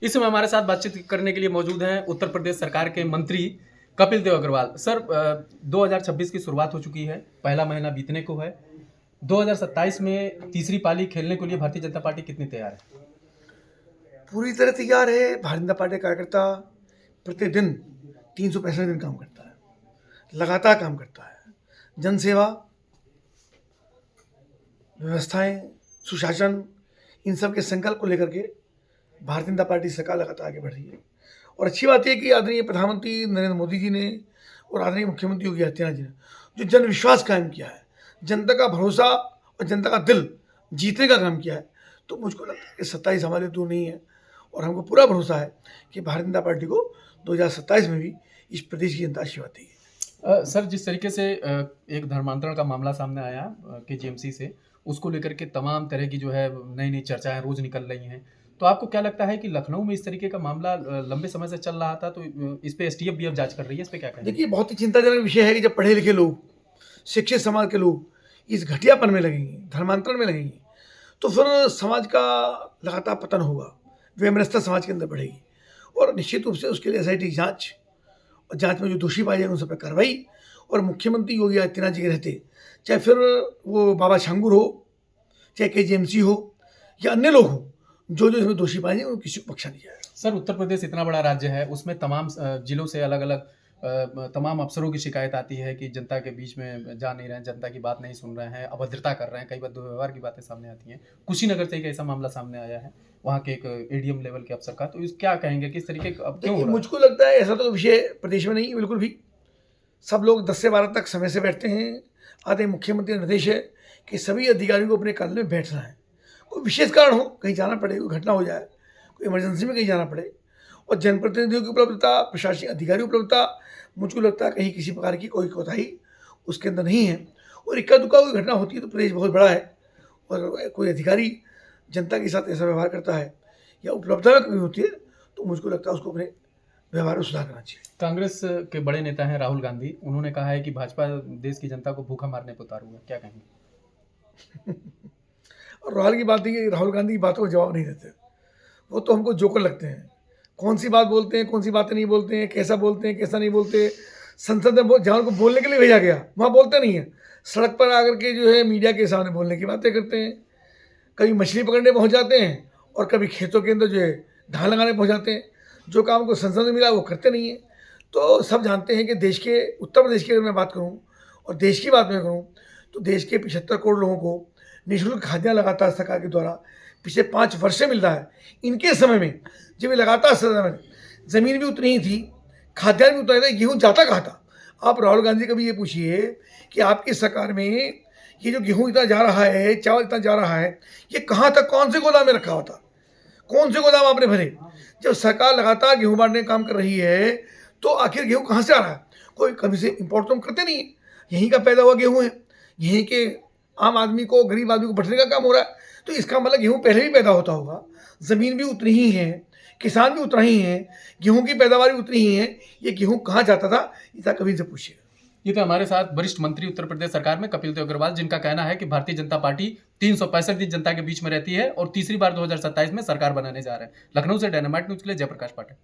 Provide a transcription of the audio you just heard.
इस समय हमारे साथ बातचीत करने के लिए मौजूद हैं उत्तर प्रदेश सरकार के मंत्री कपिल देव अग्रवाल। सर, 2026 की शुरुआत हो चुकी है, पहला महीना बीतने को है। 2027 में तीसरी पाली खेलने के लिए भारतीय जनता पार्टी कितनी तैयार है? पूरी तरह तैयार है। भारतीय जनता पार्टी का कार्यकर्ता प्रतिदिन 365 दिन काम करता है, लगातार काम करता है। जनसेवा, व्यवस्थाएं, सुशासन, इन सब के संकल्प को लेकर के भारतीय जनता पार्टी सरकार लगातार आगे बढ़ रही है। और अच्छी बात यह कि आदरणीय प्रधानमंत्री नरेंद्र मोदी जी ने और आदरणीय मुख्यमंत्री योगी आदित्यनाथ जी ने जो जन विश्वास कायम किया है, जनता का भरोसा और जनता का दिल जीतने का काम किया है, तो मुझको लगता है कि 27 हमारे दूर नहीं है। और हमको पूरा भरोसा है कि भारतीय जनता पार्टी को 2027 में भी इस प्रदेश की जनता आशीर्वाद देगी। सर, जिस तरीके से एक धर्मांतरण का मामला सामने आया केजीएमसी से, उसको लेकर के तमाम तरह की जो है नई नई चर्चाएं रोज निकल रही हैं, तो आपको क्या लगता है कि लखनऊ में इस तरीके का मामला लंबे समय से चल रहा था, तो इस पे एसटीएफ भी अब जांच कर रही है, इस पे क्या कहेंगे? देखिए, बहुत ही चिंताजनक विषय है कि जब पढ़े लिखे लोग, शिक्षित समाज के लोग इस घटियापन में लगेंगे, धर्मांतरण में लगेंगे, तो फिर समाज का लगातार पतन होगा, वैमनस्यता समाज के अंदर बढ़ेगी। और निश्चित रूप से उसके लिए एसआईटी जांच, और जांच में जो दोषी पाए जाएंगे उन सब पर कार्रवाई। और मुख्यमंत्री योगी आदित्यनाथ जी के रहते, चाहे फिर वो बाबा छांगुर हो, चाहे केजीएमसी हो या अन्य लोग हो, जो जो इसमें दोषी पाए जाएंगे उनको किसी को बख्शा नहीं जाएगा। सर, उत्तर प्रदेश इतना बड़ा राज्य है, उसमें तमाम जिलों से अलग अलग तमाम अफसरों की शिकायत आती है कि जनता के बीच में जा नहीं रहे हैं, जनता की बात नहीं सुन रहे हैं, अभद्रता कर रहे हैं, कई बार दुर्व्यवहार की बातें सामने आती हैं। कुशीनगर से एक ऐसा मामला सामने आया है, वहाँ के एक एडीएम लेवल के अफसर का, तो इस क्या कहेंगे, किस तरीके का, अब क्यों हो रहा है? मुझको लगता है ऐसा तो विषय प्रदेश में नहीं है बिल्कुल भी। सब लोग 10 से 12 तक समय से बैठते हैं। आधे मुख्यमंत्री का निर्देश है कि सभी अधिकारियों को अपने कार्यालय में बैठना है। कोई विशेष कारण हो, कहीं जाना पड़े, कोई घटना हो जाए, कोई इमरजेंसी में कहीं जाना पड़े, और जनप्रतिनिधियों की उपलब्धता, प्रशासनिक अधिकारी उपलब्धता, मुझको लगता है कहीं किसी प्रकार की कोई कोताही उसके अंदर नहीं है। और इक्का दुक्का कोई घटना होती है तो प्रदेश बहुत बड़ा है, और कोई अधिकारी जनता के साथ ऐसा व्यवहार करता है या उपलब्धता में कमी होती है, तो मुझको लगता है उसको अपने व्यवहार में सुधार करना चाहिए। कांग्रेस के बड़े नेता हैं राहुल गांधी, उन्होंने कहा है कि भाजपा देश की जनता को भूखा मारने पर उतारू है, क्या कहेंगे? और राहुल की बात है, राहुल गांधी की बातों का जवाब नहीं देते। वो तो हमको जोकर लगते हैं। कौन सी बात बोलते हैं, कौन सी बातें नहीं बोलते हैं, कैसा बोलते हैं, कैसा नहीं बोलते। संसद में जहाँ उनको बोलने के लिए भेजा गया वहाँ बोलते नहीं हैं, सड़क पर आकर के जो है मीडिया के सामने बोलने की बातें करते हैं। कभी मछली पकड़ने पहुँच जाते हैं और कभी खेतों के अंदर जो है धान लगाने पहुँच जाते हैं। जो काम को संसद में मिला वो करते नहीं हैं। तो सब जानते हैं कि देश के, उत्तर प्रदेश की अगर मैं बात करूँ और देश की बात मैं करूँ, तो देश के 75 करोड़ लोगों को निःशुल्क खाद्यान्न लगातार सरकार के द्वारा पिछले 5 वर्ष से मिल रहा है। इनके समय में जब ये लगातार सदन में, ज़मीन भी उतनी ही थी, खाद्यान्न भी उतना ही था, गेहूँ जाता कहाँ था? आप राहुल गांधी कभी ये पूछिए कि आपकी सरकार में ये जो गेहूँ इतना जा रहा है, चावल इतना जा रहा है, ये कहाँ तक, कौन से गोदाम में रखा हुआ था? कौन से गोदाम आपने भरे? जब सरकार लगातार गेहूँ बांटने का काम कर रही है, तो आखिर गेहूँ कहाँ से आ रहा है? कोई कभी से इम्पोर्ट तो हम करते नहीं है, यहीं का पैदा हुआ गेहूँ है, यहीं के आम आदमी को, गरीब आदमी को बटने का काम हो रहा है। तो इसका मतलब गेहूँ पहले भी पैदा होता होगा, ज़मीन भी उतनी ही है, किसान भी उतना ही है, गेहूँ की पैदावार भी उतनी ही है। ये गेहूँ कहाँ जाता था, इतना कभी से पूछिएगा। ये तो हमारे साथ वरिष्ठ मंत्री उत्तर प्रदेश सरकार में कपिल देव अग्रवाल, जिनका कहना है कि भारतीय जनता पार्टी 365 दिन जनता के बीच में रहती है और तीसरी बार 2027 में सरकार बनाने जा रहे हैं। लखनऊ से डायनामाइट न्यूज के लिए जयप्रकाश पाठक।